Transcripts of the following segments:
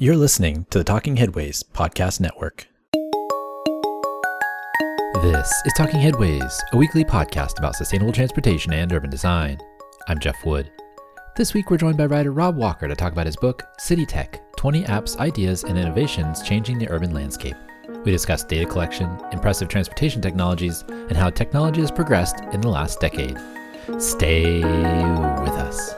You're listening to the Talking Headways Podcast Network. This is Talking Headways, a weekly podcast about sustainable transportation and urban design. I'm Jeff Wood. This week we're joined by writer Rob Walker to talk about his book, City Tech, 20 Apps, Ideas, and Innovations Changing the Urban Landscape. We discuss data collection, impressive transportation technologies, and how technology has progressed in the last decade. Stay with us.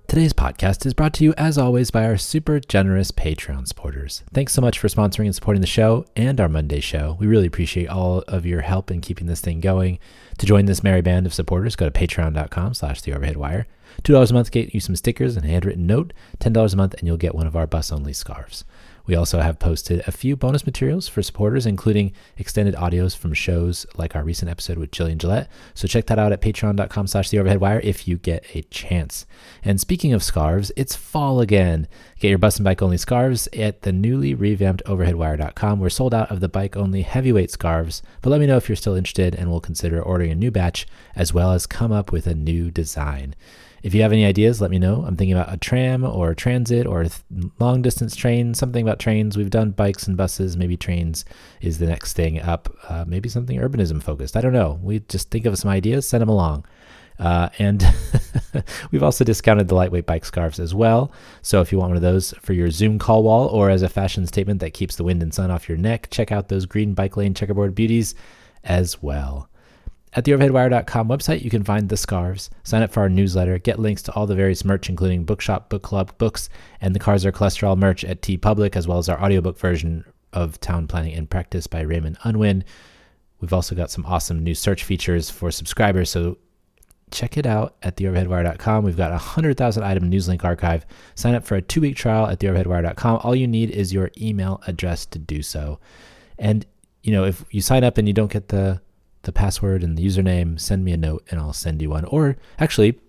Today's podcast is brought to you, as always, by our super generous Patreon supporters. Thanks so much for sponsoring and supporting the show and our Monday show. We really appreciate all of your help in keeping this thing going. To join this merry band of supporters, go to patreon.com/theoverheadwire. $2 a month get you some stickers and a handwritten note. $10 a month and you'll get one of our bus-only scarves. We also have posted a few bonus materials for supporters, including extended audios from shows like our recent episode with Jillian Gillette. So check that out at patreon.com/theoverheadwire if you get a chance. And speaking of scarves, it's fall again. Get your bus and bike only scarves at the newly revamped overheadwire.com. We're sold out of the bike only heavyweight scarves, but let me know if you're still interested and we'll consider ordering a new batch as well as come up with a new design. If you have any ideas, let me know. I'm thinking about a tram or a transit or a long distance train, something about trains. We've done bikes and buses. Maybe trains is the next thing up. Maybe something urbanism focused. I don't know. We just think of some ideas, send them along. And we've also discounted the lightweight bike scarves as well. So if you want one of those for your Zoom call wall or as a fashion statement that keeps the wind and sun off your neck, check out those green bike lane checkerboard beauties as well. At the overheadwire.com website, you can find the scarves, sign up for our newsletter, get links to all the various merch, including Bookshop, Book Club, books, and the Cars Are Cholesterol merch at TeePublic, as well as our audiobook version of Town Planning in Practice by Raymond Unwin. We've also got some awesome new search features for subscribers, so check it out at theoverheadwire.com. We've got a 100,000 item newslink archive. Sign up for a 2-week trial at theoverheadwire.com. All you need is your email address to do so. And, you know, if you sign up and you don't get the password and the username, send me a note and I'll send you one. Or actually,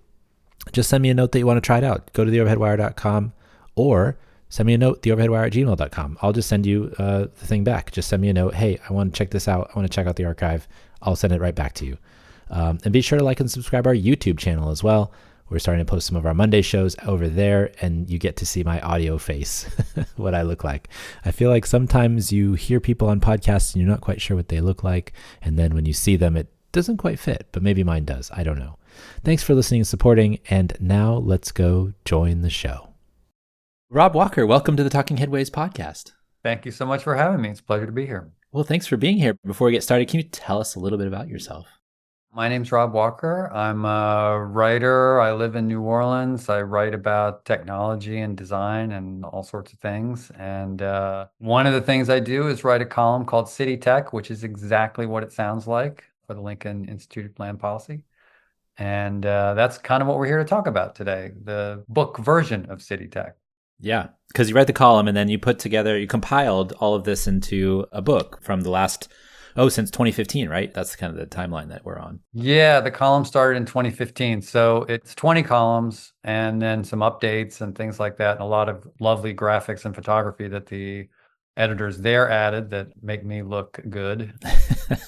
just send me a note that you want to try it out. Go to theoverheadwire.com or send me a note, theoverheadwire@gmail.com. I'll just send you the thing back. Just send me a note. Hey, I want to check this out. I want to check out the archive. I'll send it right back to you. And be sure to like and subscribe our YouTube channel as well. We're starting to post some of our Monday shows over there, and you get to see my audio face, what I look like. I feel like sometimes you hear people on podcasts and you're not quite sure what they look like, and then when you see them, it doesn't quite fit, but maybe mine does. I don't know. Thanks for listening and supporting, and now let's go join the show. Rob Walker, welcome to the Talking Headways podcast. Thank you so much for having me. It's a pleasure to be here. Well, thanks for being here. Before we get started, can you tell us a little bit about yourself? My name's Rob Walker. I'm a writer. I live in New Orleans. I write about technology and design and all sorts of things. And one of the things I do is write a column called City Tech, which is exactly what it sounds like, for the Lincoln Institute of Land Policy. And that's kind of what we're here to talk about today, the book version of City Tech. Yeah, because you write the column and then you compiled all of this into a book from the last since 2015, right? That's kind of the timeline that we're on. Yeah, the column started in 2015. So it's 20 columns and then some updates and things like that, and a lot of lovely graphics and photography that the editors there added that make me look good.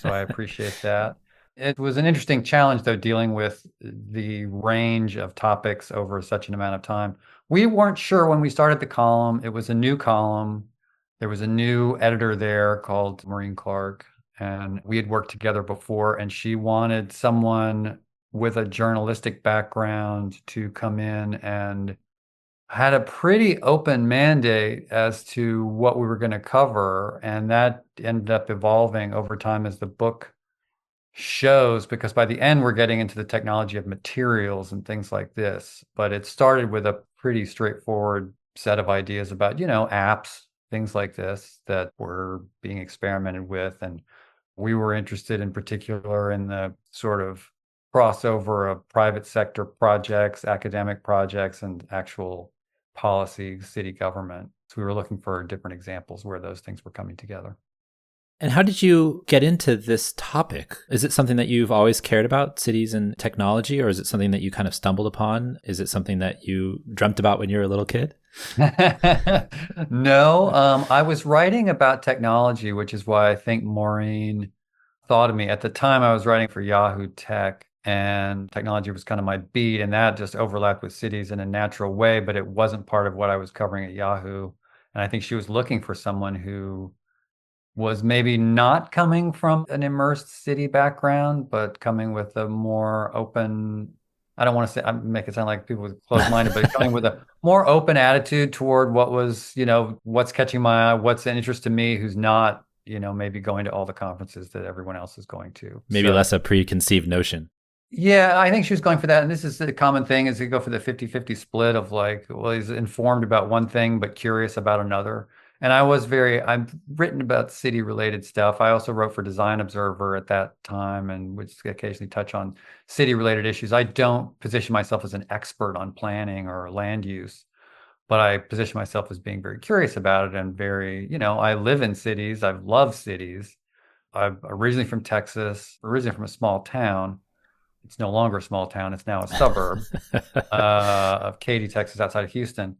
So I appreciate that. It was an interesting challenge, though, dealing with the range of topics over such an amount of time. We weren't sure when we started the column. It was a new column. There was a new editor there called Maureen Clark. And we had worked together before, and she wanted someone with a journalistic background to come in and had a pretty open mandate as to what we were going to cover. And that ended up evolving over time as the book shows, because by the end, we're getting into the technology of materials and things like this. But it started with a pretty straightforward set of ideas about, apps, things like this that were being experimented with. And we were interested in particular in the sort of crossover of private sector projects, academic projects, and actual policy, city government. So we were looking for different examples where those things were coming together. And how did you get into this topic? Is it something that you've always cared about, cities and technology, or is it something that you kind of stumbled upon? Is it something that you dreamt about when you were a little kid? No, I was writing about technology, which is why I think Maureen thought of me. At the time, I was writing for Yahoo Tech, and technology was kind of my beat, and that just overlapped with cities in a natural way, but it wasn't part of what I was covering at Yahoo. And I think she was looking for someone who was maybe not coming from an immersed city background, but coming with a more open, I don't want to say, I make it sound like people with closed-minded, but coming with a more open attitude toward what was, what's catching my eye, what's an interest to me, who's not, maybe going to all the conferences that everyone else is going to. Maybe So, less a preconceived notion. yeah, I think she was going for that. And this is the common thing is you go for the 50-50 split of like, well, he's informed about one thing, but curious about another. And I've written about city related stuff. I also wrote for Design Observer at that time and would occasionally touch on city related issues. I don't position myself as an expert on planning or land use, but I position myself as being very curious about it and very, I live in cities. I've loved cities. I'm originally from Texas, originally from a small town. It's no longer a small town. It's now a suburb of Katy, Texas, outside of Houston.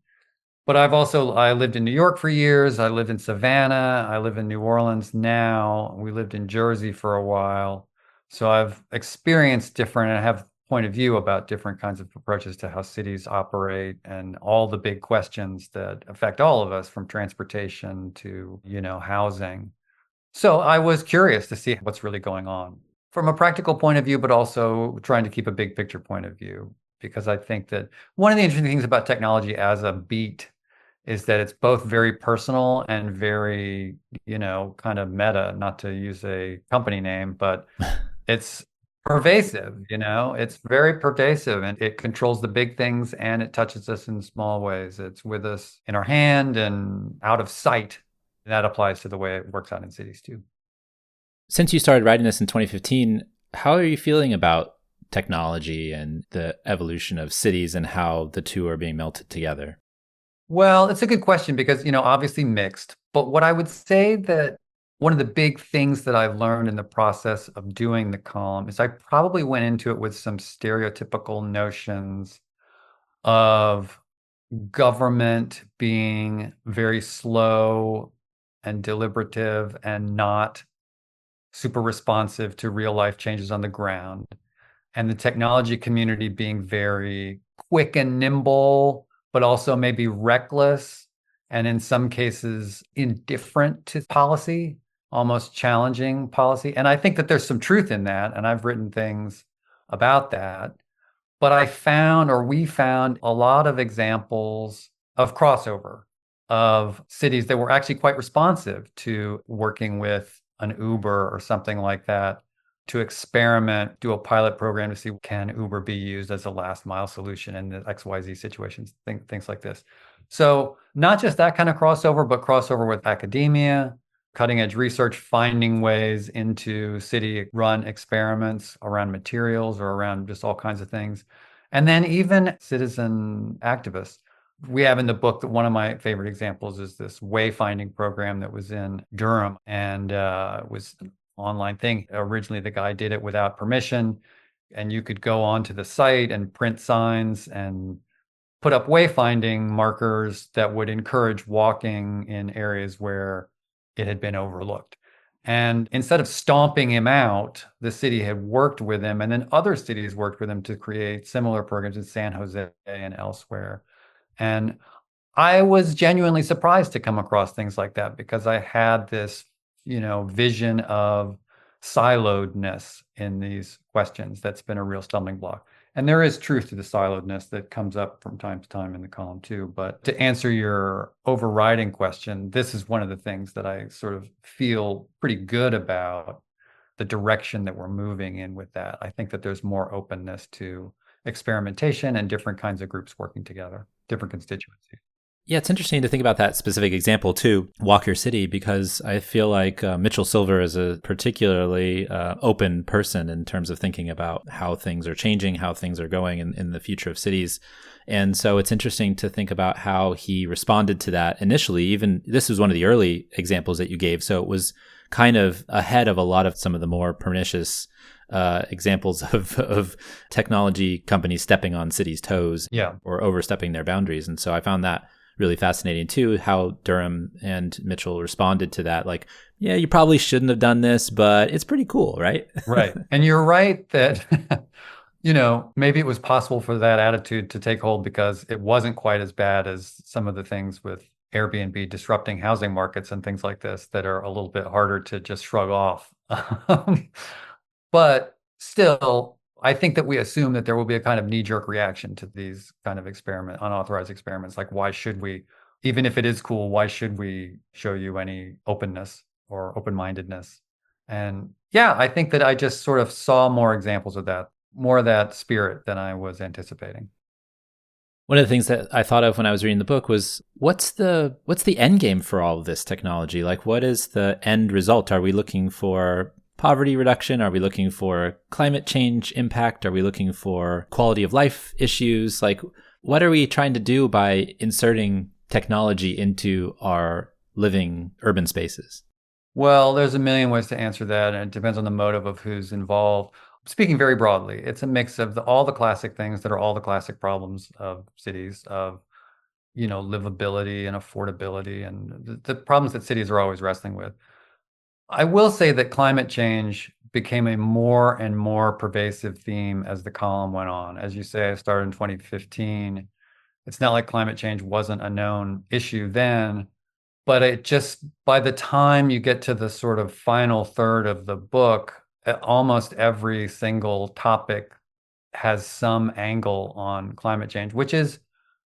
But I lived in New York for years. I lived in Savannah. I live in New Orleans now. We lived in Jersey for a while. So I've experienced different and I have point of view about different kinds of approaches to how cities operate and all the big questions that affect all of us from transportation to, housing. So I was curious to see what's really going on from a practical point of view, but also trying to keep a big picture point of view. Because I think that one of the interesting things about technology as a beat is that it's both very personal and very, kind of meta, not to use a company name, but it's pervasive, it's very pervasive and it controls the big things and it touches us in small ways. It's with us in our hand and out of sight. That applies to the way it works out in cities too. Since you started writing this in 2015, how are you feeling about technology and the evolution of cities and how the two are being melted together? Well, it's a good question because, obviously mixed. But what I would say that one of the big things that I've learned in the process of doing the column is I probably went into it with some stereotypical notions of government being very slow and deliberative and not super responsive to real life changes on the ground, and the technology community being very quick and nimble, but also maybe reckless, and in some cases indifferent to policy, almost challenging policy. And I think that there's some truth in that, and I've written things about that. But we found a lot of examples of crossover of cities that were actually quite responsive to working with an Uber or something like that to experiment, do a pilot program to see can Uber be used as a last mile solution in the XYZ situations, things like this. So not just that kind of crossover, but crossover with academia, cutting edge research, finding ways into city run experiments around materials or around just all kinds of things. And then even citizen activists. We have in the book that one of my favorite examples is this wayfinding program that was in Durham and was an online thing. Originally, the guy did it without permission, and you could go onto the site and print signs and put up wayfinding markers that would encourage walking in areas where it had been overlooked. And instead of stomping him out, the city had worked with him, and then other cities worked with him to create similar programs in San Jose and elsewhere. And I was genuinely surprised to come across things like that because I had this, vision of siloedness in these questions that's been a real stumbling block. And there is truth to the siloedness that comes up from time to time in the column too. But to answer your overriding question, this is one of the things that I sort of feel pretty good about the direction that we're moving in with that. I think that there's more openness to experimentation and different kinds of groups working together, different constituencies. Yeah, it's interesting to think about that specific example too, Walk Your City, because I feel like Mitchell Silver is a particularly open person in terms of thinking about how things are changing, how things are going in the future of cities. And so it's interesting to think about how he responded to that initially. Even this was one of the early examples that you gave. So it was kind of ahead of a lot of some of the more pernicious examples of technology companies stepping on cities' toes, Yeah, or overstepping their boundaries. And so I found that really fascinating too, how Durham and Mitchell responded to that. Like, yeah, you probably shouldn't have done this, but it's pretty cool, right? Right. And you're right that, maybe it was possible for that attitude to take hold because it wasn't quite as bad as some of the things with Airbnb disrupting housing markets and things like this that are a little bit harder to just shrug off. But still, I think that we assume that there will be a kind of knee-jerk reaction to these kind of unauthorized experiments. Like, why should we, even if it is cool, why should we show you any openness or open-mindedness? And yeah, I think that I just sort of saw more examples of that, more of that spirit than I was anticipating. One of the things that I thought of when I was reading the book was what's the end game for all of this technology? Like, what is the end result? Are we looking for poverty reduction? Are we looking for climate change impact? Are we looking for quality of life issues? Like, what are we trying to do by inserting technology into our living urban spaces? Well, there's a million ways to answer that, and it depends on the motive of who's involved. Speaking very broadly, it's a mix of all the classic things that are all the classic problems of cities, of livability and affordability, and the problems that cities are always wrestling with. I will say that climate change became a more and more pervasive theme as the column went on. As you say, I started in 2015. It's not like climate change wasn't a known issue then, but it just, by the time you get to the sort of final third of the book, almost every single topic has some angle on climate change, which is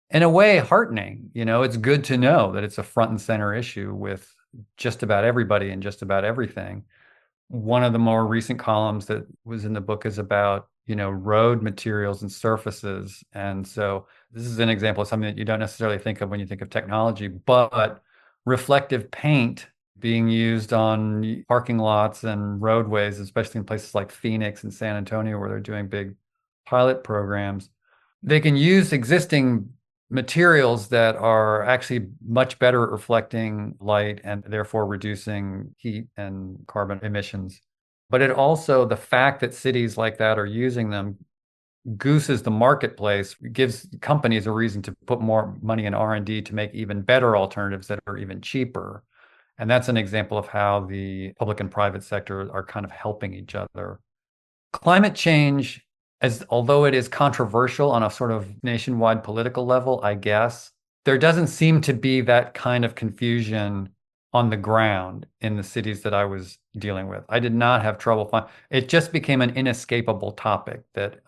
in a way heartening. It's good to know that it's a front and center issue with just about everybody and just about everything. One of the more recent columns that was in the book is about, road materials and surfaces. And so this is an example of something that you don't necessarily think of when you think of technology, but reflective paint being used on parking lots and roadways, especially in places like Phoenix and San Antonio, where they're doing big pilot programs. They can use existing materials that are actually much better at reflecting light and therefore reducing heat and carbon emissions. But it also, the fact that cities like that are using them gooses the marketplace, gives companies a reason to put more money in R&D to make even better alternatives that are even cheaper. And that's an example of how the public and private sector are kind of helping each other. Climate change, although it is controversial on a sort of nationwide political level, I guess, there doesn't seem to be that kind of confusion on the ground in the cities that I was dealing with. I did not have trouble finding. It just became an inescapable topic that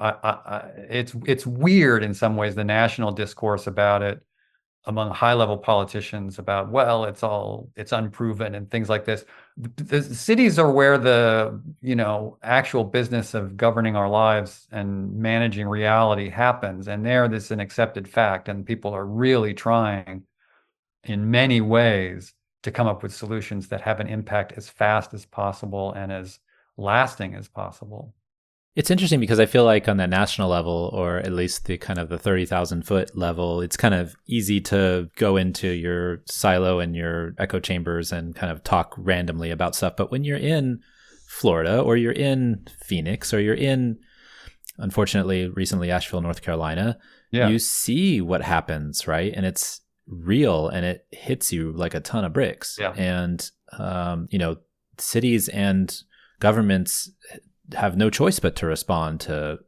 it's weird in some ways, the national discourse about it among high-level politicians about, well, it's unproven and things like this. The cities are where the, actual business of governing our lives and managing reality happens. And there, this is an accepted fact. And people are really trying in many ways to come up with solutions that have an impact as fast as possible and as lasting as possible. It's interesting because I feel like on that national level, or at least the kind of the 30,000 foot level, it's kind of easy to go into your silo and your echo chambers and kind of talk randomly about stuff. But when you're in Florida or you're in Phoenix or you're in, unfortunately, recently Asheville, North Carolina, Yeah. you see what happens, right? And it's real and it hits you like a ton of bricks. Yeah. And, cities and governments have no choice but to respond to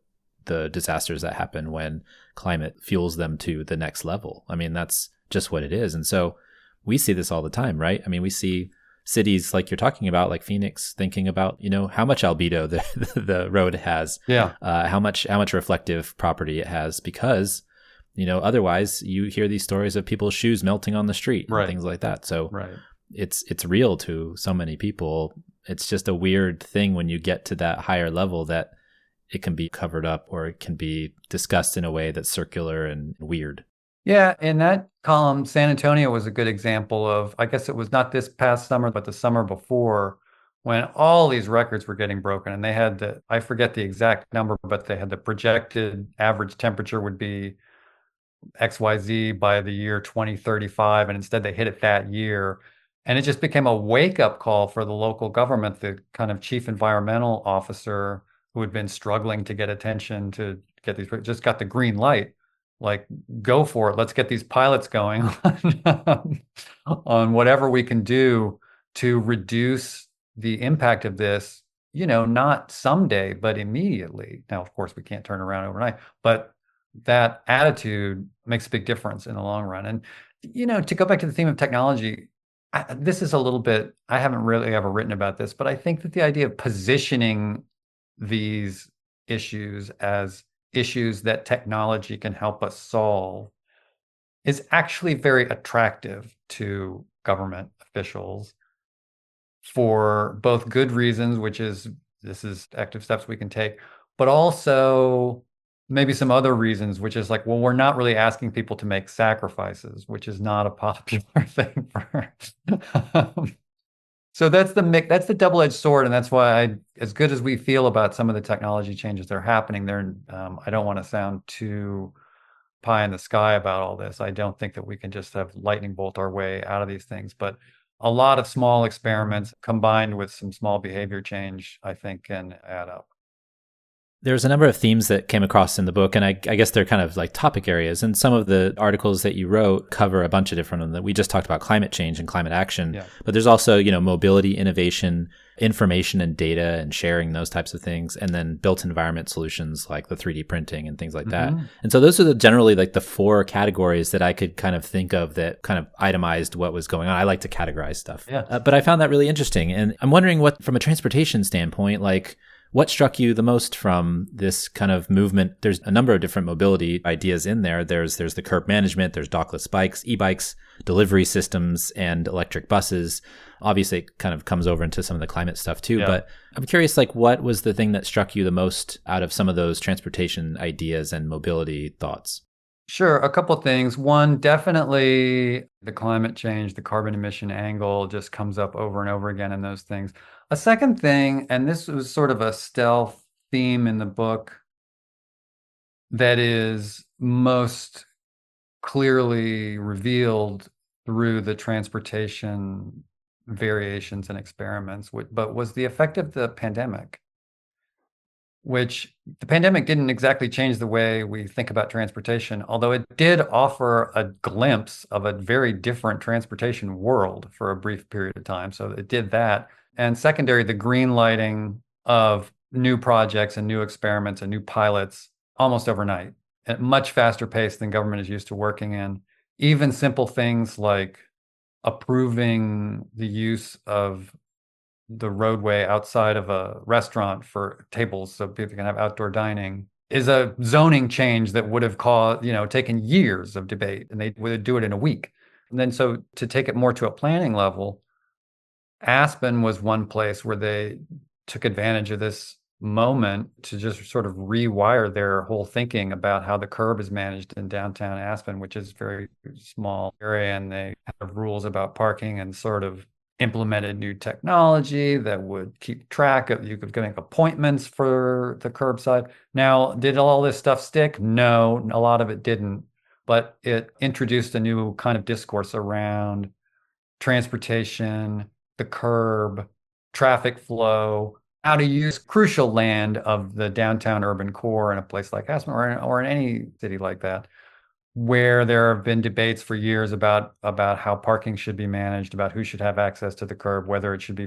the disasters that happen when climate fuels them to the next level. I mean, that's just what it is. And so we see this all the time, right? I mean, we see cities like you're talking about, like Phoenix, thinking about, how much albedo the road has, Yeah. how much reflective property it has, because, otherwise you hear these stories of people's shoes melting on the street and Right. things like that. So Right. it's real to so many people. It's just a weird thing when you get to that higher level that it can be covered up or it can be discussed in a way that's circular and weird. Yeah, in that column, San Antonio was a good example of, I guess it was not this past summer, but the summer before, when all these records were getting broken. And they had I forget the exact number, but they had the projected average temperature would be XYZ by the year 2035. And instead they hit it that year. And it just became a wake-up call for the local government. The kind of chief environmental officer who had been struggling to get attention to get these, just got the green light like, go for it. Let's get these pilots going on whatever we can do to reduce the impact of this, not someday, but immediately. Now, of course, we can't turn around overnight, but that attitude makes a big difference in the long run. And, to go back to the theme of technology, this is a little bit, I haven't really ever written about this, but I think that the idea of positioning these issues as issues that technology can help us solve is actually very attractive to government officials for both good reasons, which is this is active steps we can take, but also maybe some other reasons, which is like, well, we're not really asking people to make sacrifices, which is not a popular thing for. So that's the double-edged sword, and that's why as good as we feel about some of the technology changes that are happening there, I don't want to sound too pie in the sky about all this. I don't think that we can just have lightning bolt our way out of these things, but a lot of small experiments combined with some small behavior change, I think, can add up. There's a number of themes that came across in the book, and I guess they're kind of like topic areas. And some of the articles that you wrote cover a bunch of different ones. We just talked about climate change and climate action, Yeah. but there's also, mobility, innovation, information and data and sharing, those types of things, and then built environment solutions like the 3D printing and things like that. And so those are generally like the four categories that I could kind of think of that kind of itemized what was going on. I like to categorize stuff. Yeah. But I found that really interesting. And I'm wondering what, from a transportation standpoint, like, what struck you the most from this kind of movement? There's a number of different mobility ideas in there. There's the curb management, there's dockless bikes, e-bikes, delivery systems, and electric buses. Obviously, it kind of comes over into some of the climate stuff too. Yeah. But I'm curious, like, what was the thing that struck you the most out of some of those transportation ideas and mobility thoughts? Sure. A couple things. One, definitely the climate change, the carbon emission angle just comes up over and over again in those things. A second thing, and this was sort of a stealth theme in the book that is most clearly revealed through the transportation variations and experiments, but was the effect of the pandemic, which the pandemic didn't exactly change the way we think about transportation, although it did offer a glimpse of a very different transportation world for a brief period of time. So it did that. And secondary, the green lighting of new projects and new experiments and new pilots almost overnight at much faster pace than government is used to working in. Even simple things like approving the use of the roadway outside of a restaurant for tables so people can have outdoor dining is a zoning change that would have taken years of debate, and they would do it in a week. And then so to take it more to a planning level, Aspen was one place where they took advantage of this moment to just sort of rewire their whole thinking about how the curb is managed in downtown Aspen, which is a very small area, and they have rules about parking and sort of implemented new technology that would keep track of, you could make appointments for the curbside. Now, did all this stuff stick? No, a lot of it didn't, but it introduced a new kind of discourse around transportation, the curb, traffic flow, how to use crucial land of the downtown urban core in a place like Aspen or in any city like that, where there have been debates for years about how parking should be managed, about who should have access to the curb, whether it should be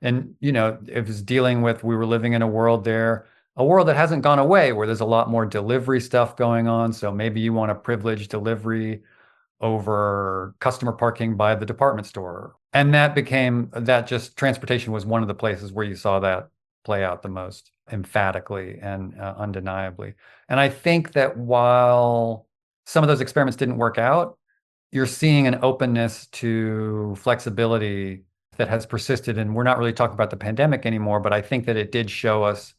and it was dealing with, we were living in a world that hasn't gone away, where there's a lot more delivery stuff going on. So maybe you want to privilege delivery over customer parking by the department store. And transportation was one of the places where you saw that play out the most emphatically and undeniably. And I think that while some of those experiments didn't work out, you're seeing an openness to flexibility that has persisted. And we're not really talking about the pandemic anymore, but I think that it did show us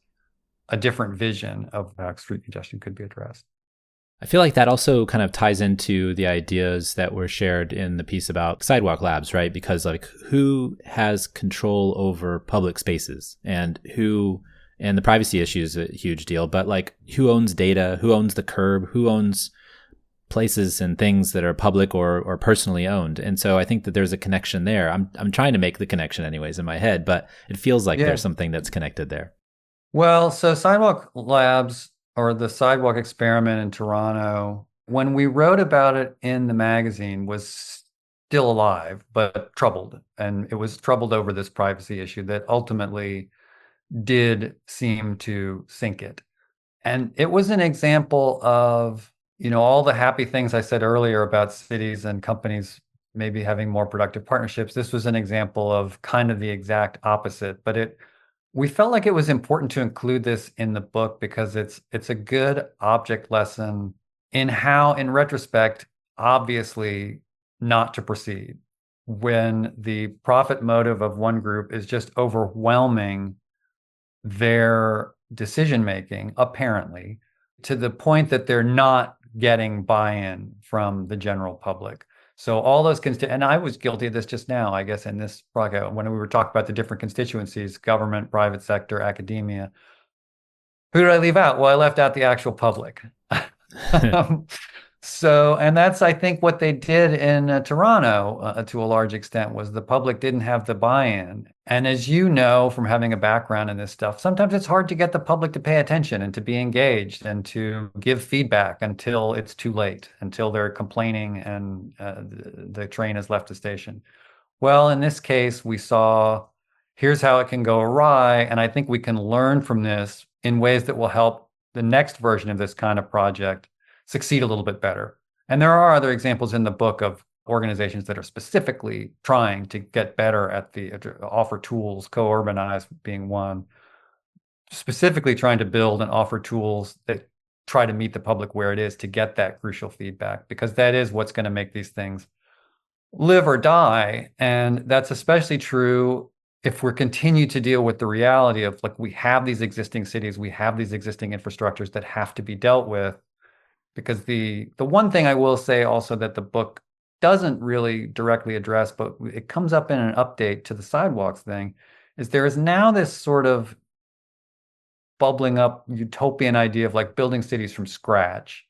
a different vision of how street congestion could be addressed. I feel like that also kind of ties into the ideas that were shared in the piece about sidewalk labs, right? Because like, who has control over public spaces and the privacy issue is a huge deal, but like, who owns data, who owns the curb, who owns places and things that are public or personally owned. And so I think that there's a connection there. I'm trying to make the connection anyways in my head, but it feels like there's something that's connected there. Well, so sidewalk labs, or the sidewalk experiment in Toronto, when we wrote about it in the magazine, was still alive, but troubled. And it was troubled over this privacy issue that ultimately did seem to sink it. And it was an example of, all the happy things I said earlier about cities and companies maybe having more productive partnerships. This was an example of kind of the exact opposite, but we felt like it was important to include this in the book because it's a good object lesson in how, in retrospect, obviously not to proceed when the profit motive of one group is just overwhelming their decision making, apparently, to the point that they're not getting buy-in from the general public. So all those and I was guilty of this just now, I guess, in this podcast when we were talking about the different constituencies, government, private sector, academia. Who did I leave out? Well, I left out the actual public. So, and that's, I think, what they did in Toronto to a large extent was the public didn't have the buy-in. And as you know from having a background in this stuff, sometimes it's hard to get the public to pay attention and to be engaged and to give feedback until it's too late, until they're complaining and the train has left the station. Well, in this case, we saw here's how it can go awry. And I think we can learn from this in ways that will help the next version of this kind of project succeed a little bit better. And there are other examples in the book of organizations that are specifically trying to get better at the offer tools, co-urbanize being one, specifically trying to build and offer tools that try to meet the public where it is to get that crucial feedback, because that is what's going to make these things live or die. And that's especially true if we're continue to deal with the reality of like we have these existing cities, we have these existing infrastructures that have to be dealt with. Because the one thing I will say also that the book doesn't really directly address, but it comes up in an update to the sidewalks thing, is there is now this sort of bubbling up utopian idea of like building cities from scratch,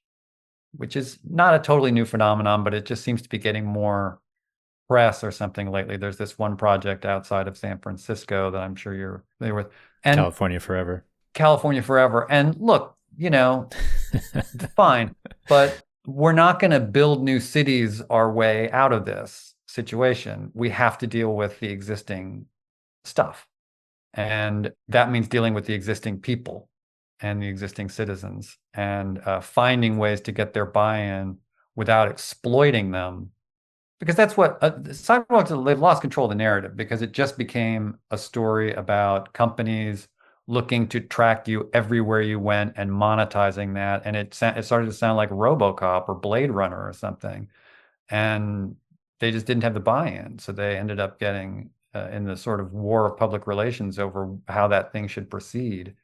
which is not a totally new phenomenon, but it just seems to be getting more press or something lately. There's this one project outside of San Francisco that I'm sure you're familiar with. And California Forever. California Forever. And look, fine, but we're not going to build new cities our way out of this situation. We have to deal with the existing stuff. And that means dealing with the existing people and the existing citizens and finding ways to get their buy-in without exploiting them. Because that's what sidewalks, they've lost control of the narrative because it just became a story about companies looking to track you everywhere you went and monetizing that. And it started to sound like RoboCop or Blade Runner or something. And they just didn't have the buy-in. So they ended up getting in the sort of war of public relations over how that thing should proceed.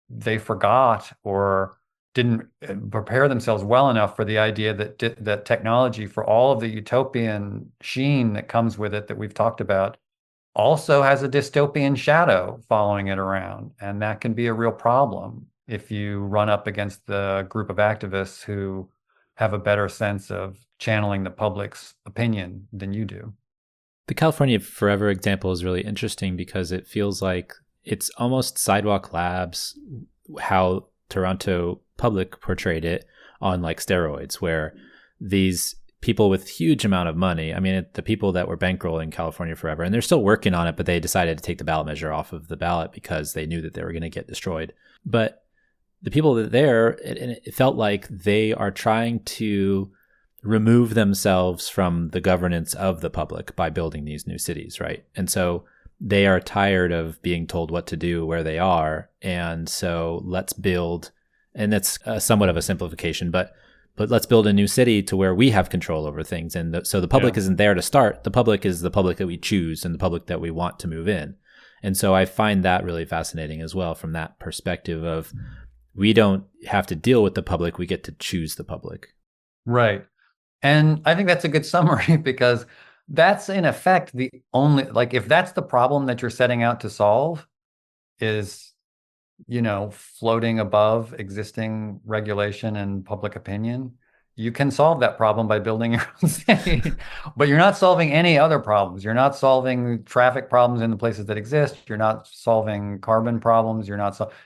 They forgot or didn't prepare themselves well enough for the idea that technology, for all of the utopian sheen that comes with it that we've talked about, also has a dystopian shadow following it around. And that can be a real problem if you run up against the group of activists who have a better sense of channeling the public's opinion than you do. The California Forever example is really interesting because it feels like it's almost Sidewalk Labs, how Toronto public portrayed it on like steroids, where these people with huge amount of money, I mean, the people that were bankrolling California Forever, and they're still working on it, but they decided to take the ballot measure off of the ballot because they knew that they were going to get destroyed. But the people that there, it felt like they are trying to remove themselves from the governance of the public by building these new cities, right? And so they are tired of being told what to do where they are. And so let's build, and that's somewhat of a simplification, but let's build a new city to where we have control over things. And so the public isn't there to start. The public is the public that we choose and the public that we want to move in. And so I find that really fascinating as well from that perspective of we don't have to deal with the public. We get to choose the public. Right. And I think that's a good summary because that's in effect the only, like, if that's the problem that you're setting out to solve is, floating above existing regulation and public opinion, you can solve that problem by building your own city. But you're not solving any other problems. You're not solving traffic problems in the places that exist. You're not solving carbon problems.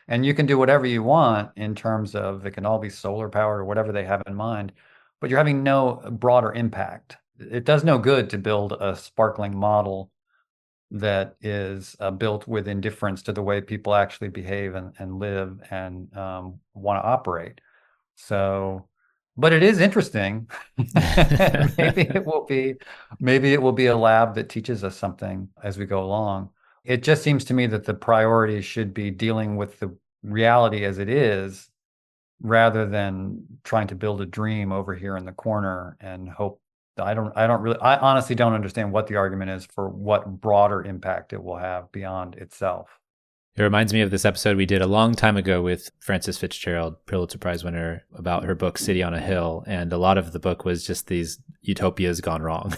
And you can do whatever you want in terms of it can all be solar powered or whatever they have in mind. but you're having no broader impact. It does no good to build a sparkling model that is built with indifference to the way people actually behave and live and want to operate. So, but it is interesting. Maybe it will be, maybe it will be a lab that teaches us something as we go along. It just seems to me that the priority should be dealing with the reality as it is, rather than trying to build a dream over here in the corner and hope. I honestly don't understand what the argument is for what broader impact it will have beyond itself. It reminds me of this episode we did a long time ago with Frances Fitzgerald, Pulitzer Prize winner, about her book City on a Hill. And a lot of the book was just these utopias gone wrong.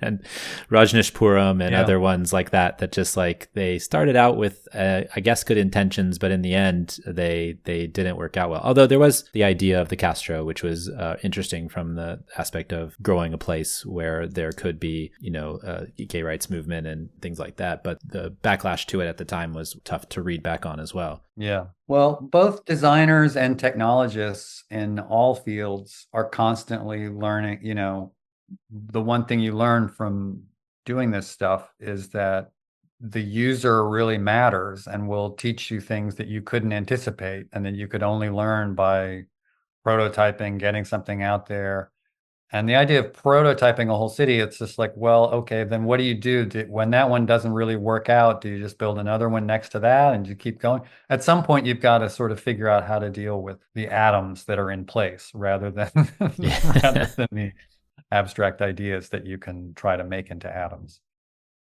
And Rajneeshpuram and other ones like that just like they started out with, I guess, good intentions, but in the end, they didn't work out well. Although there was the idea of the Castro, which was interesting from the aspect of growing a place where there could be, gay rights movement and things like that. But the backlash to it at the time was tough to read back on as well. Yeah. Well, both designers and technologists in all fields are constantly learning. The one thing you learn from doing this stuff is that the user really matters and will teach you things that you couldn't anticipate and that you could only learn by prototyping, getting something out there. And the idea of prototyping a whole city, it's just like, well, okay, then what do you do? When that one doesn't really work out, do you just build another one next to that and you keep going? At some point, you've got to sort of figure out how to deal with the atoms that are in place rather than rather than the abstract ideas that you can try to make into atoms.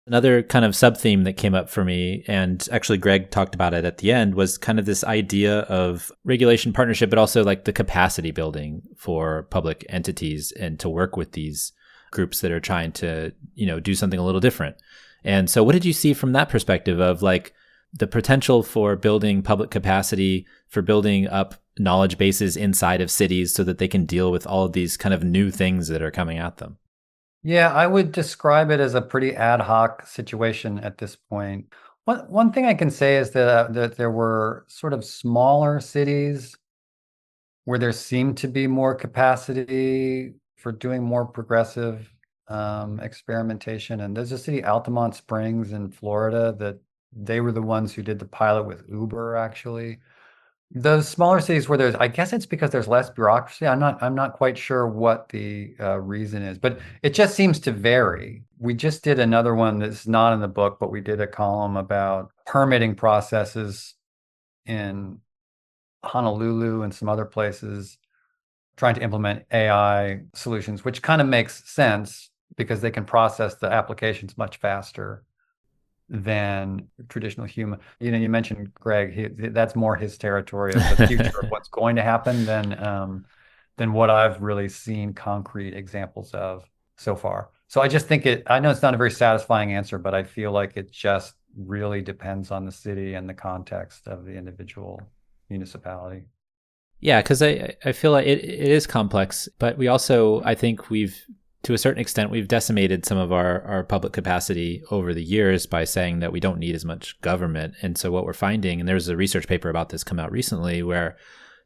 Another kind of sub theme that came up for me, and actually Greg talked about it at the end, was kind of this idea of regulation partnership, but also like the capacity building for public entities and to work with these groups that are trying to, do something a little different. And so what did you see from that perspective of like the potential for building public capacity, for building up knowledge bases inside of cities so that they can deal with all of these kind of new things that are coming at them? Yeah, I would describe it as a pretty ad hoc situation at this point. One thing I can say is that there were sort of smaller cities where there seemed to be more capacity for doing more progressive experimentation. And there's a city, Altamont Springs in Florida, that they were the ones who did the pilot with Uber, actually. Those smaller cities where I guess it's because there's less bureaucracy. I'm not quite sure what the reason is, but it just seems to vary. We just did another one that's not in the book, but we did a column about permitting processes in Honolulu and some other places trying to implement AI solutions, which kind of makes sense because they can process the applications much faster than traditional human. You mentioned Greg. That's more his territory of the future of what's going to happen than what I've really seen concrete examples of so far. So I just think I know it's not a very satisfying answer, but I feel like it just really depends on the city and the context of the individual municipality. Yeah, because I feel like it is complex, but we also, I think to a certain extent, we've decimated some of our public capacity over the years by saying that we don't need as much government. And so what we're finding, and there's a research paper about this come out recently, where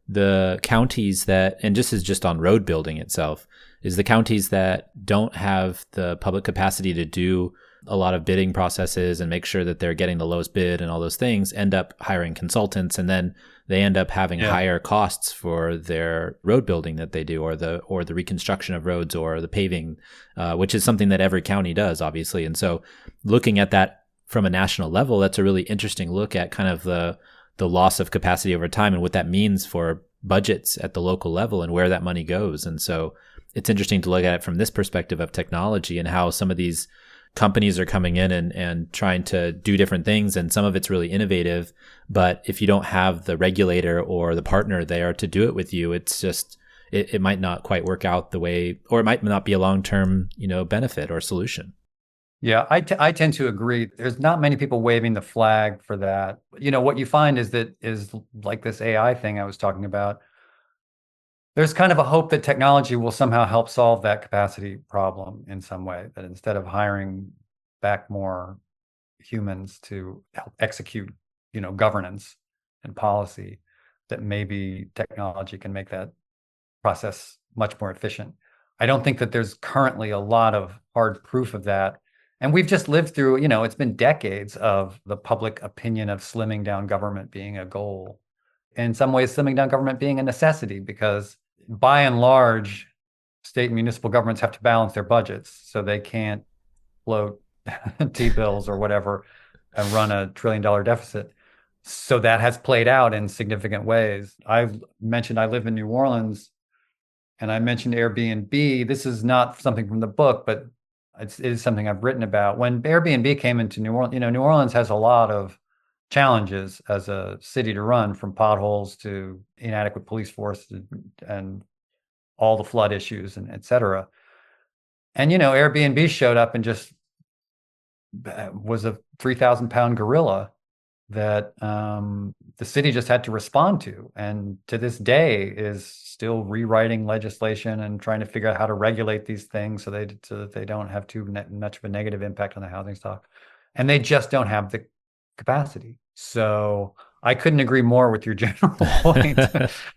the counties and this is just on road building itself, is the counties that don't have the public capacity to do a lot of bidding processes and make sure that they're getting the lowest bid and all those things end up hiring consultants, and then they end up having higher costs for their road building that they do, or the reconstruction of roads, or the paving, which is something that every county does, obviously. And so looking at that from a national level, that's a really interesting look at kind of the loss of capacity over time and what that means for budgets at the local level and where that money goes. And so it's interesting to look at it from this perspective of technology and how some of these companies are coming in and trying to do different things, and some of it's really innovative, but if you don't have the regulator or the partner there to do it with you, it's just it might not quite work out the way, or it might not be a long-term benefit or solution. Yeah, I tend to agree. There's not many people waving the flag for that. What you find is like this AI thing I was talking about. There's kind of a hope that technology will somehow help solve that capacity problem in some way, that instead of hiring back more humans to help execute, governance and policy, that maybe technology can make that process much more efficient. I don't think that there's currently a lot of hard proof of that. And we've just lived through, it's been decades of the public opinion of slimming down government being a goal. In some ways, slimming down government being a necessity, because by and large, state and municipal governments have to balance their budgets, so they can't float T-bills or whatever and run a $1 trillion deficit. So that has played out in significant ways. I've mentioned I live in New Orleans, and I mentioned Airbnb. This is not something from the book, but it is something I've written about. When Airbnb came into New Orleans, New Orleans has a lot of challenges as a city to run, from potholes to inadequate police force and all the flood issues and et cetera. And, Airbnb showed up and just was a 3,000-pound gorilla that the city just had to respond to. And to this day is still rewriting legislation and trying to figure out how to regulate these things so that they don't have too much of a negative impact on the housing stock. And they just don't have the capacity. So I couldn't agree more with your general point.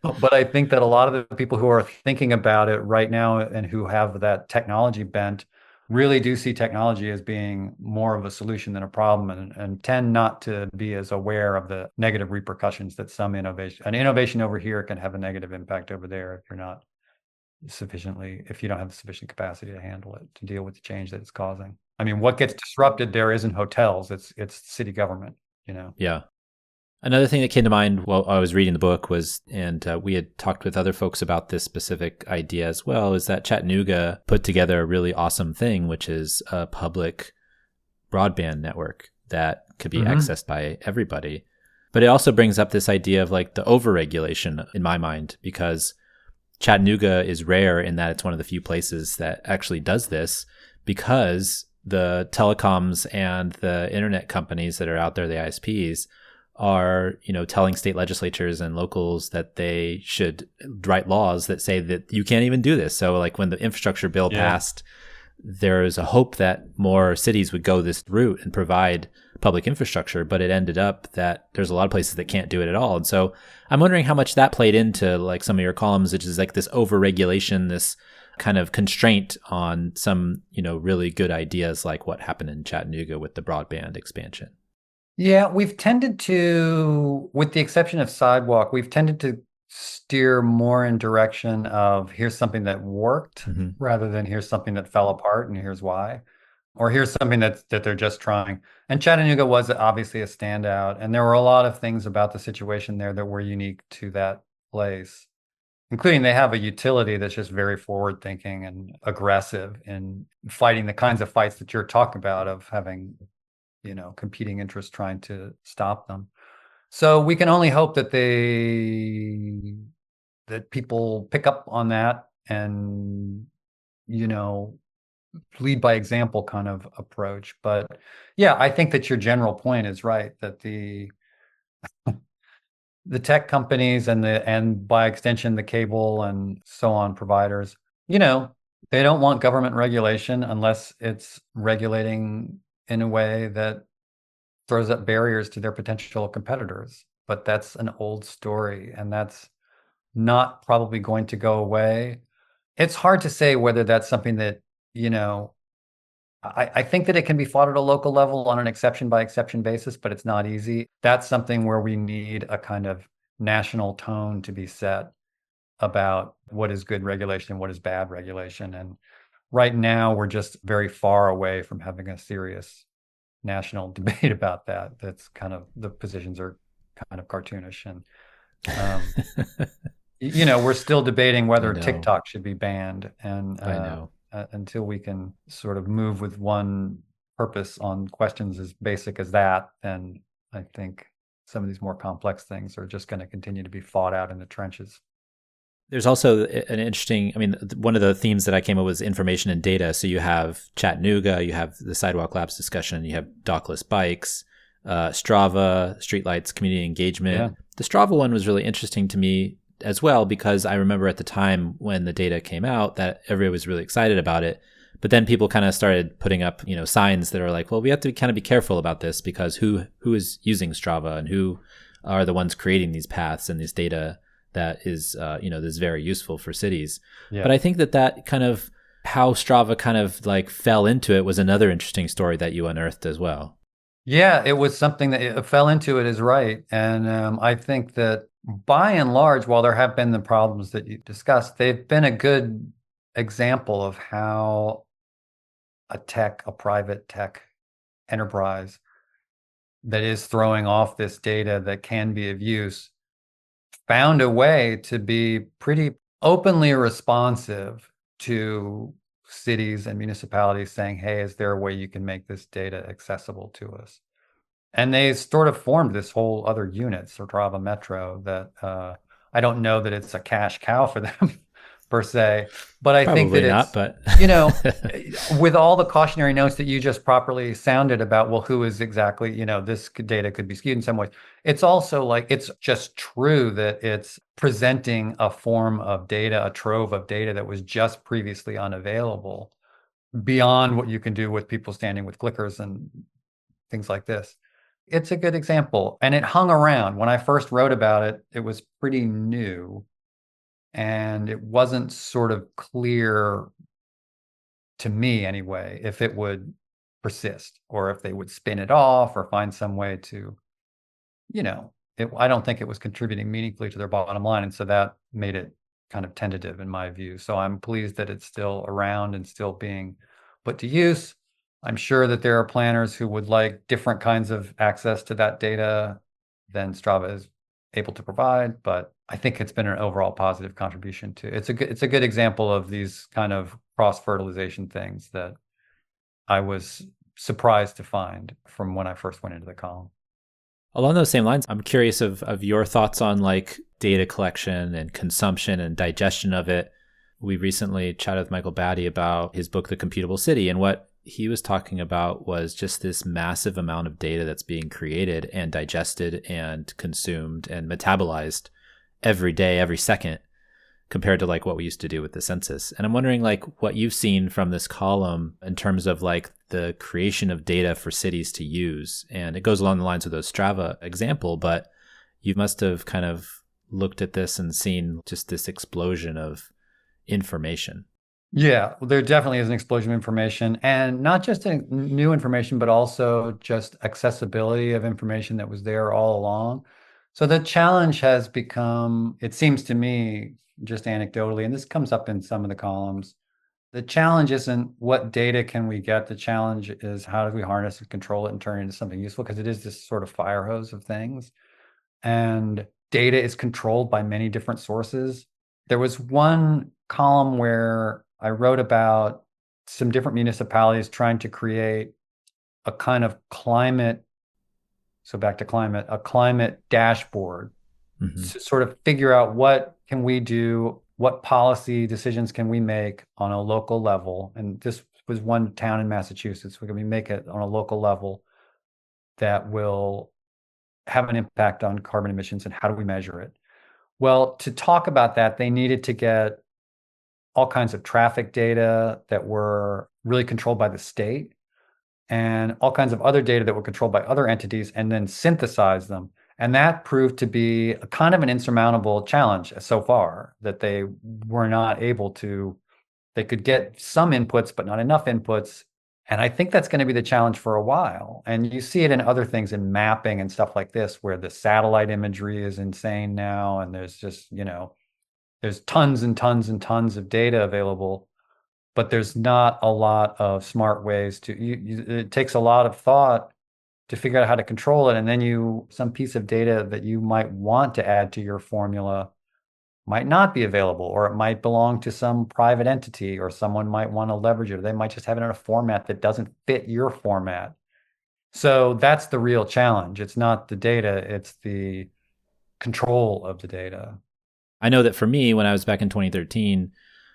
But I think that a lot of the people who are thinking about it right now and who have that technology bent really do see technology as being more of a solution than a problem, and tend not to be as aware of the negative repercussions that an innovation over here can have a negative impact over there if you don't have the sufficient capacity to handle it, to deal with the change that it's causing. I mean, what gets disrupted there isn't hotels, it's city government, Yeah. Another thing that came to mind while I was reading the book was, and we had talked with other folks about this specific idea as well, is that Chattanooga put together a really awesome thing, which is a public broadband network that could be accessed by everybody. But it also brings up this idea of like the overregulation in my mind, because Chattanooga is rare in that it's one of the few places that actually does this, because the telecoms and the internet companies that are out there, the ISPs, are, telling state legislatures and locals that they should write laws that say that you can't even do this. So like when the infrastructure bill passed, there's a hope that more cities would go this route and provide public infrastructure, but it ended up that there's a lot of places that can't do it at all. And so I'm wondering how much that played into like some of your columns, which is like this overregulation, this kind of constraint on some, really good ideas like what happened in Chattanooga with the broadband expansion. Yeah, we've tended to, with the exception of sidewalk, we've tended to steer more in direction of here's something that worked rather than here's something that fell apart and here's why, or here's something that they're just trying. And Chattanooga was obviously a standout, and there were a lot of things about the situation there that were unique to that place, including they have a utility that's just very forward thinking and aggressive in fighting the kinds of fights that you're talking about, of having competing interests trying to stop them. So we can only hope that people pick up on that and, lead by example kind of approach. But yeah, I think that your general point is right, that the tech companies and by extension, the cable and so on providers, they don't want government regulation unless it's regulating in a way that throws up barriers to their potential competitors. But that's an old story, and that's not probably going to go away. It's hard to say whether that's something that, I think that it can be fought at a local level on an exception by exception basis, but it's not easy. That's something where we need a kind of national tone to be set about what is good regulation and what is bad regulation. And right now, we're just very far away from having a serious national debate about that. That's kind of, the positions are kind of cartoonish. And, we're still debating whether TikTok should be banned. And until we can sort of move with one purpose on questions as basic as that, then I think some of these more complex things are just going to continue to be fought out in the trenches. There's also an interesting, one of the themes that I came up with was information and data. So you have Chattanooga, you have the Sidewalk Labs discussion, you have dockless bikes, Strava, streetlights, community engagement. Yeah. The Strava one was really interesting to me as well, because I remember at the time when the data came out that everybody was really excited about it. But then people kind of started putting up, signs that are like, well, we have to kind of be careful about this, because who is using Strava and who are the ones creating these paths and these data that is, that's very useful for cities. Yeah. But I think that kind of how Strava kind of like fell into it was another interesting story that you unearthed as well. Yeah, it was something that it fell into, it is right. And I think that by and large, while there have been the problems that you discussed, they've been a good example of how a private tech enterprise that is throwing off this data that can be of use found a way to be pretty openly responsive to cities and municipalities saying, hey, is there a way you can make this data accessible to us? And they sort of formed this whole other unit, Strava Metro, that I don't know that it's a cash cow for them per se, but I think that Probably not, it's, but with all the cautionary notes that you just properly sounded about, well, who is exactly, this data could be skewed in some ways. It's also like, it's just true that it's presenting a form of data, a trove of data that was just previously unavailable beyond what you can do with people standing with clickers and things like this. It's a good example. And it hung around. When I first wrote about it, it was pretty new. And it wasn't sort of clear to me anyway if it would persist or if they would spin it off or find some way to, I don't think it was contributing meaningfully to their bottom line. And so that made it kind of tentative in my view. So I'm pleased that it's still around and still being put to use. I'm sure that there are planners who would like different kinds of access to that data than Strava is able to provide, but I think it's been an overall positive contribution to it's a good example of these kind of cross-fertilization things that I was surprised to find from when I first went into the column. along those same lines, I'm curious of your thoughts on like data collection and consumption and digestion of it. We recently chatted with Michael Batty about his book, The Computable City, and what he was talking about was just this massive amount of data that's being created and digested and consumed and metabolized every day, every second, compared to like what we used to do with the census. And I'm wondering like what you've seen from this column in terms of like the creation of data for cities to use. And it goes along the lines of those Strava example, but you must have kind of looked at this and seen just this explosion of information. Yeah, well, there definitely is an explosion of information, and not just new information, but also just accessibility of information that was there all along. So the challenge has become, it seems to me, just anecdotally, and this comes up in some of the columns, the challenge isn't what data can we get. The challenge is how do we harness and control it and turn it into something useful, because it is this sort of fire hose of things. And data is controlled by many different sources. There was one column where I wrote about some different municipalities trying to create a kind of climate, so back to climate, a climate dashboard to sort of figure out what can we do, what policy decisions can we make on a local level. And this was one town in Massachusetts. Can we make it on a local level that will have an impact on carbon emissions, and how do we measure it? Well, to talk about that, they needed to get all kinds of traffic data that were really controlled by the state and all kinds of other data that were controlled by other entities, and then synthesize them. And that proved to be a kind of an insurmountable challenge so far, that they were not able to, they could get some inputs, but not enough inputs. And I think that's going to be the challenge for a while. And you see it in other things, in mapping and stuff like this, where the satellite imagery is insane now. And there's just, there's tons and tons and tons of data available, but there's not a lot of smart ways to, it takes a lot of thought to figure out how to control it. And then some piece of data that you might want to add to your formula might not be available, or it might belong to some private entity, or someone might want to leverage it, or they might just have it in a format that doesn't fit your format. So that's the real challenge. It's not the data, it's the control of the data. I know that for me, when I was back in 2013,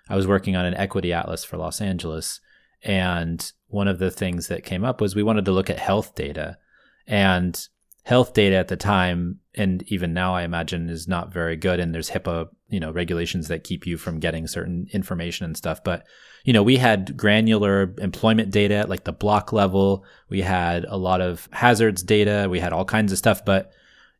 I was working on an equity atlas for Los Angeles. And one of the things that came up was we wanted to look at health data. And health data at the time, and even now I imagine, is not very good. And there's HIPAA, regulations that keep you from getting certain information and stuff. But, we had granular employment data at like the block level. We had a lot of hazards data. We had all kinds of stuff. But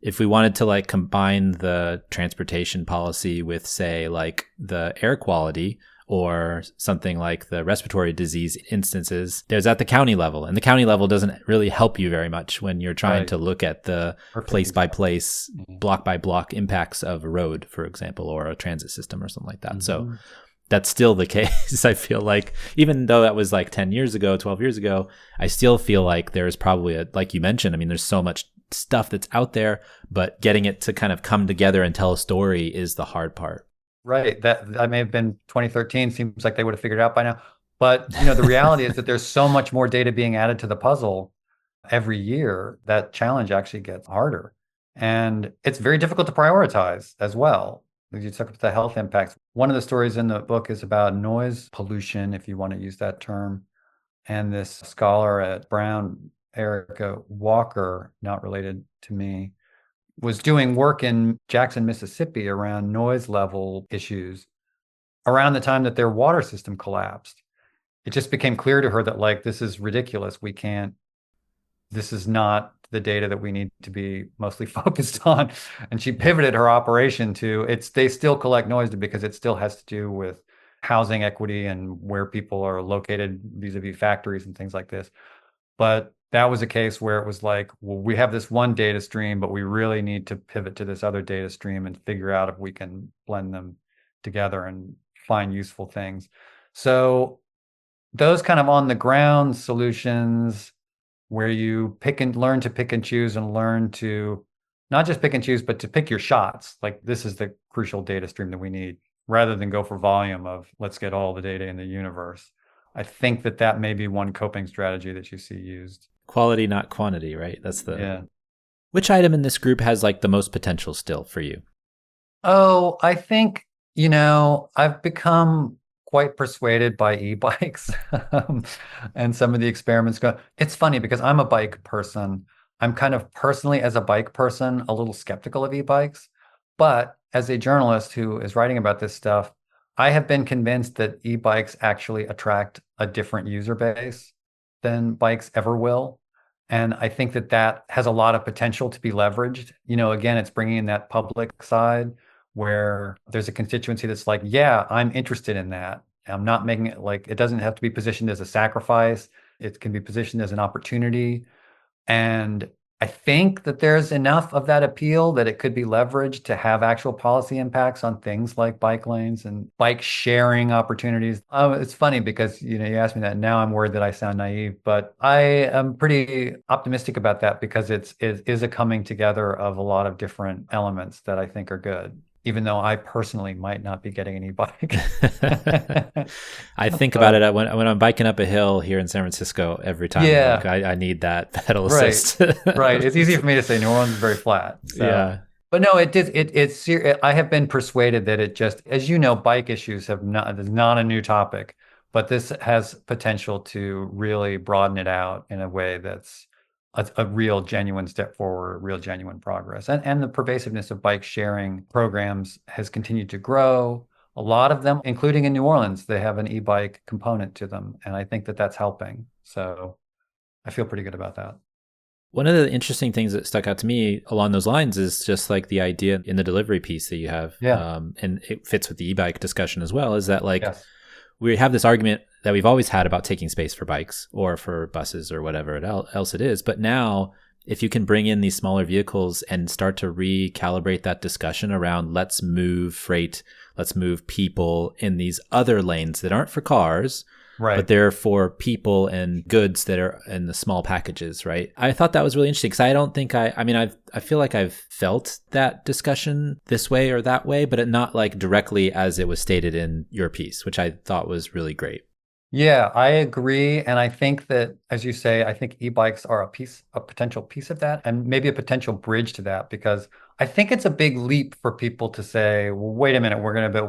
if we wanted to like combine the transportation policy with, say, like the air quality or something like the respiratory disease instances, there's at the county level. And the county level doesn't really help you very much when you're trying to look at the Perfect place by example. place, block by block impacts of a road, for example, or a transit system or something like that. So that's still the case. I feel like, even though that was like 10 years ago, 12 years ago, I still feel like there's probably like you mentioned, I mean, there's so much stuff that's out there, but getting it to kind of come together and tell a story is the hard part. Right. That may have been 2013. Seems like they would have figured it out by now. But the reality is that there's so much more data being added to the puzzle every year that challenge actually gets harder. And it's very difficult to prioritize as well. You took up the health impacts. One of the stories in the book is about noise pollution, if you want to use that term. And this scholar at Brown, Erica Walker, not related to me, was doing work in Jackson, Mississippi around noise level issues around the time that their water system collapsed. It just became clear to her that, like, this is ridiculous. This is not the data that we need to be mostly focused on. And she pivoted her operation to they still collect noise because it still has to do with housing equity and where people are located vis-a-vis factories and things like this. But that was a case where it was like, well, we have this one data stream, but we really need to pivot to this other data stream and figure out if we can blend them together and find useful things. So those kind of on the ground solutions where you learn to pick and choose and learn to not just pick and choose, but to pick your shots. Like, this is the crucial data stream that we need, rather than go for volume of let's get all the data in the universe. I think that may be one coping strategy that you see used. Quality, not quantity, right? That's the. Yeah. Which item in this group has like the most potential still for you? Oh, I think, I've become quite persuaded by e-bikes and some of the experiments go. It's funny because I'm a bike person. I'm kind of personally, as a bike person, a little skeptical of e-bikes. But as a journalist who is writing about this stuff, I have been convinced that e-bikes actually attract a different user base than bikes ever will. And I think that has a lot of potential to be leveraged. Again, it's bringing in that public side where there's a constituency that's like, yeah, I'm interested in that. I'm not making it like, it doesn't have to be positioned as a sacrifice. It can be positioned as an opportunity. And I think that there's enough of that appeal that it could be leveraged to have actual policy impacts on things like bike lanes and bike sharing opportunities. Oh, it's funny because, you asked me that. Now I'm worried that I sound naive, but I am pretty optimistic about that because it is a coming together of a lot of different elements that I think are good, even though I personally might not be getting an e-bike. I think about it when I'm biking up a hill here in San Francisco every time. Yeah. Like, I need that pedal Right. assist. Right. It's easy for me to say New Orleans is very flat. So. Yeah. But no, I have been persuaded that it just, as you know, bike issues is not a new topic, but this has potential to really broaden it out in a way that's a real genuine step forward, real genuine progress. And the pervasiveness of bike sharing programs has continued to grow. A lot of them, including in New Orleans, they have an e-bike component to them. And I think that that's helping. So I feel pretty good about that. One of the interesting things that stuck out to me along those lines is just like the idea in the delivery piece that you have. Yeah. And it fits with the e-bike discussion as well, is that like, Yes. we have this argument that we've always had about taking space for bikes or for buses or whatever else it is. But now, if you can bring in these smaller vehicles and start to recalibrate that discussion around let's move freight, let's move people in these other lanes that aren't for cars, right, but they're for people and goods that are in the small packages, right? I thought that was really interesting because I don't think I feel like I've felt that discussion this way or that way, but not like directly as it was stated in your piece, which I thought was really great. Yeah, I agree. And I think that, as you say, I think e-bikes are a potential piece of that and maybe a potential bridge to that, because I think it's a big leap for people to say, well, wait a minute,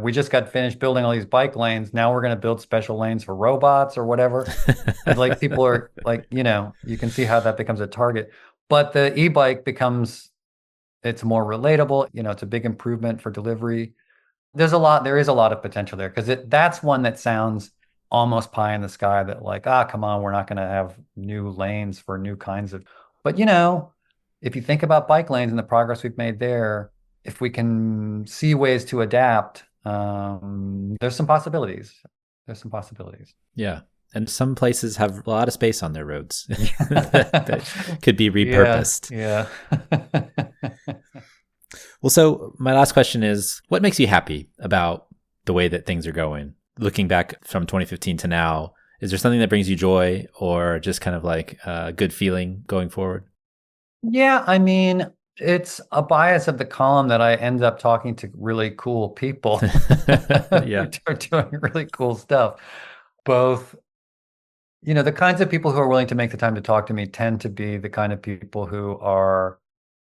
we just got finished building all these bike lanes. Now we're going to build special lanes for robots or whatever. And like people are like, you can see how that becomes a target. But the e-bike it's more relatable. It's a big improvement for delivery. There is a lot of potential there because that's one that sounds almost pie in the sky, that like, come on, we're not going to have new lanes for new kinds of, but if you think about bike lanes and the progress we've made there, if we can see ways to adapt, there's some possibilities. There's some possibilities. Yeah. And some places have a lot of space on their roads that could be repurposed. Yeah. Well, so my last question is, what makes you happy about the way that things are going? Looking back from 2015 to now, is there something that brings you joy or just kind of like a good feeling going forward? Yeah, I mean, it's a bias of the column that I end up talking to really cool people Yeah. who are doing really cool stuff. Both, the kinds of people who are willing to make the time to talk to me tend to be the kind of people who are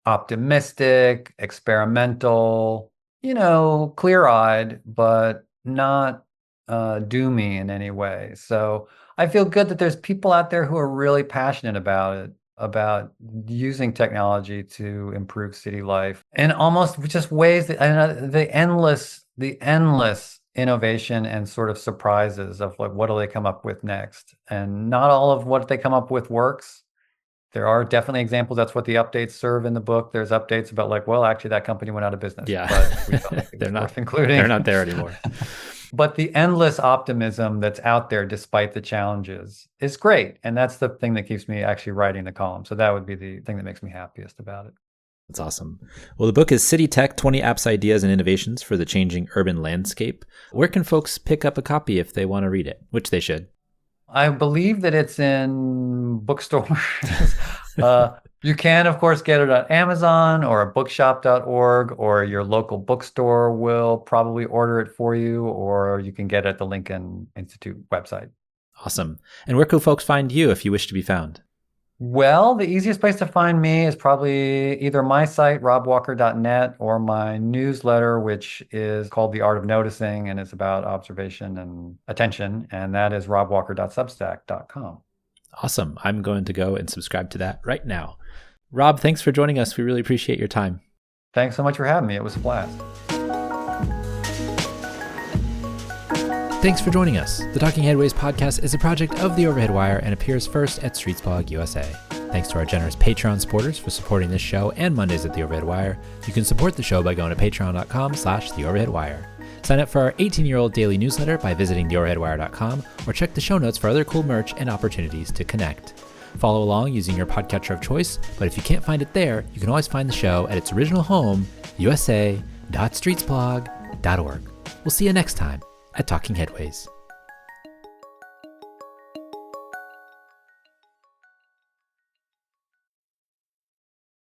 optimistic, experimental, clear-eyed, but not doomy in any way. So I feel good that there's people out there who are really passionate about it, about using technology to improve city life, and almost just ways that the endless innovation and sort of surprises of like, what do they come up with next? And not all of what they come up with works. There are definitely examples. That's what the updates serve in the book. There's updates about like, well, actually that company went out of business. Yeah. But we don't think it's worth including. They're not there anymore. But the endless optimism that's out there despite the challenges is great. And that's the thing that keeps me actually writing the column. So that would be the thing that makes me happiest about it. That's awesome. Well, the book is City Tech, 20 Apps, Ideas, and Innovations for the Changing Urban Landscape. Where can folks pick up a copy if they want to read it, which they should? I believe that it's in bookstores. You can, of course, get it on Amazon or at bookshop.org, or your local bookstore will probably order it for you, or you can get it at the Lincoln Institute website. Awesome. And where can folks find you if you wish to be found? Well, the easiest place to find me is probably either my site, robwalker.net, or my newsletter, which is called The Art of Noticing, and it's about observation and attention, and that is robwalker.substack.com. Awesome. I'm going to go and subscribe to that right now. Rob, thanks for joining us. We really appreciate your time. Thanks so much for having me. It was a blast. Thanks for joining us. The Talking Headways podcast is a project of The Overhead Wire and appears first at Streetsblog USA. Thanks to our generous Patreon supporters for supporting this show and Mondays at The Overhead Wire. You can support the show by going to patreon.com/TheOverheadWire. Sign up for our 18-year-old daily newsletter by visiting theoverheadwire.com or check the show notes for other cool merch and opportunities to connect. Follow along using your podcatcher of choice, but if you can't find it there, you can always find the show at its original home, usa.streetsblog.org. We'll see you next time at Talking Headways.